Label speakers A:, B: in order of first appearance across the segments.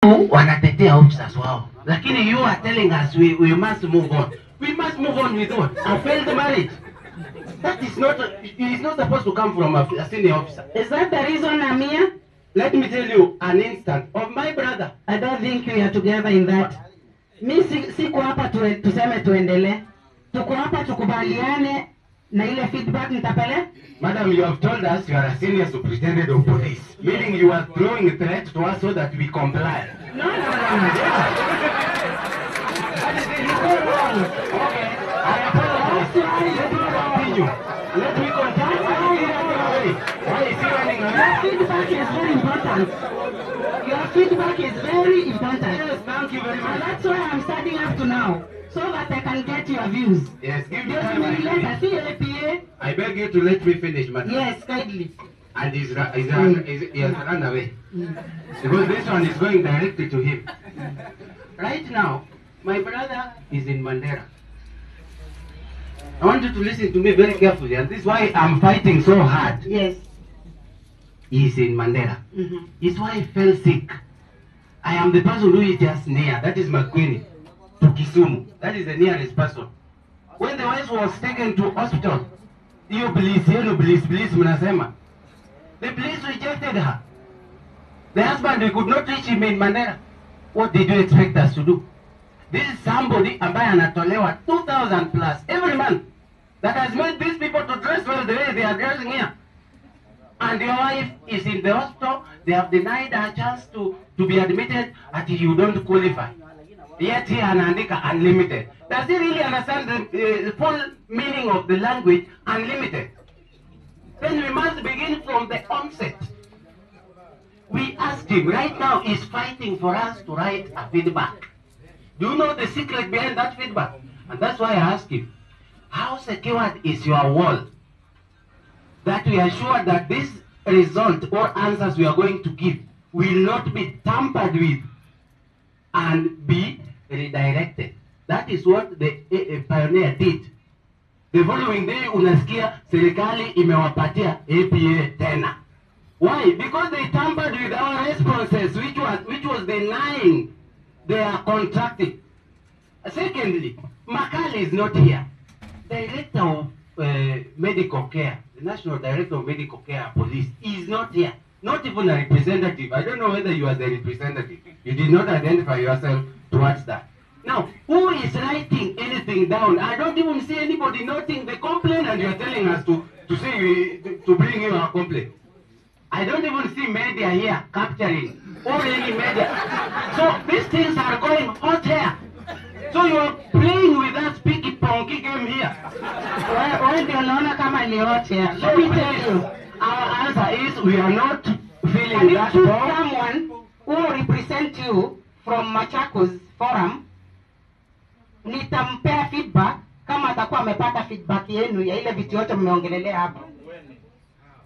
A: wanatetea officers wao, lakini you are telling us we must move on. We must move on with what? A failed marriage. That is not, it is not supposed to come from a senior officer.
B: Is that the reason I'm here?
A: Let me tell you an instance of my brother.
B: I don't think we are together in that. Mi siko hapa tuseme tuendelee. Tuko hapa tukubaliane na ile feedback nitapele.
A: Madam, you have told us you are a senior superintendent of police, meaning you are throwing a threat to us so that we comply.
B: No.
A: That is it. You go wrong. Okay. I apologize. Let me continue. Why is he running away?
B: Your feedback is very important. Your feedback is very important.
A: Yes, thank you very much.
B: And that's why I'm starting up to now, so that I can get your views.
A: Yes, give me
B: Just
A: time.
B: I see APA.
A: I beg you to let me finish, madam.
B: Yes, kindly.
A: And he has run away. Because this one is going directly to him. Right now, my brother is in Mandera. I want you to listen to me very carefully, and this is why I'm fighting so hard.
B: Yes.
A: He's in Mandera. His wife fell sick. I am the person who is just near. That is Makueni to Kisumu. That is the nearest person. When the wife was taken to hospital, police mnasema. The police rejected her. The husband, we could not reach him in Mandera. What did you expect us to do? This is somebody ambaye anatolewa 2,000 plus every month that has made these people to dress well the way they are dressing here. And your wife is in the hospital. They have denied her chance to be admitted until you don't qualify. Yet here anaandika unlimited. Does he really understand the full meaning of the language unlimited? Then we must begin from the onset. We asked him, right now he's fighting for us to write a feedback. Do you know the secret behind that feedback? And that's why I asked him, how secured is your wall that we are sure that this result or answers we are going to give will not be tampered with and be redirected? That is what the pioneer did. The following day, unasikia serikali imewapatia APA tena. Why? Because they tampered with our responses, which was denying their contracting. Secondly, Makali is not here. Director of medical care, the National Director of Medical Care Police, is not here. Not even a representative. I don't know whether you are the representative. You did not identify yourself towards that. Now, who is writing anything down? I don't even see anybody noting the complaint, and you're telling us to bring you a complaint. I don't even see media here capturing or any media. So these things are going hot here. So you're playing with that picky ponky game here.
B: Why do you know kama ni hot here? Let me tell you.
A: Our answer is we are not feeling
B: And
A: that
B: if
A: bomb.
B: someone who represent you from Machakos Forum, nitampea feedback kama atakuwa amepata feedback yenu ya ile vitu yote mmeongelelea hapa.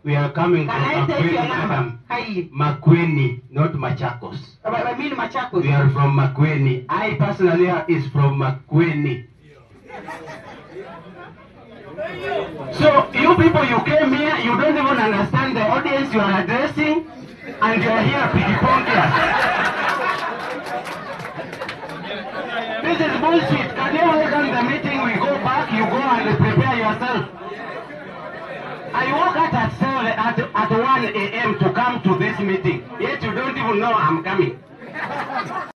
A: We are coming from
B: Can I take your
A: Makueni,
B: number?
A: madam.
B: Kindly.
A: Makueni, not Machakos.
B: I mean Machakos.
A: We are from Makueni. I personally is from Makueni. So you people, you came here, you don't even understand the audience you are addressing, and you are here ping-pongers. This is bullshit. Can you hold on the meeting? We go back, you go and prepare yourself. I woke up at 1 a.m. to come to this meeting.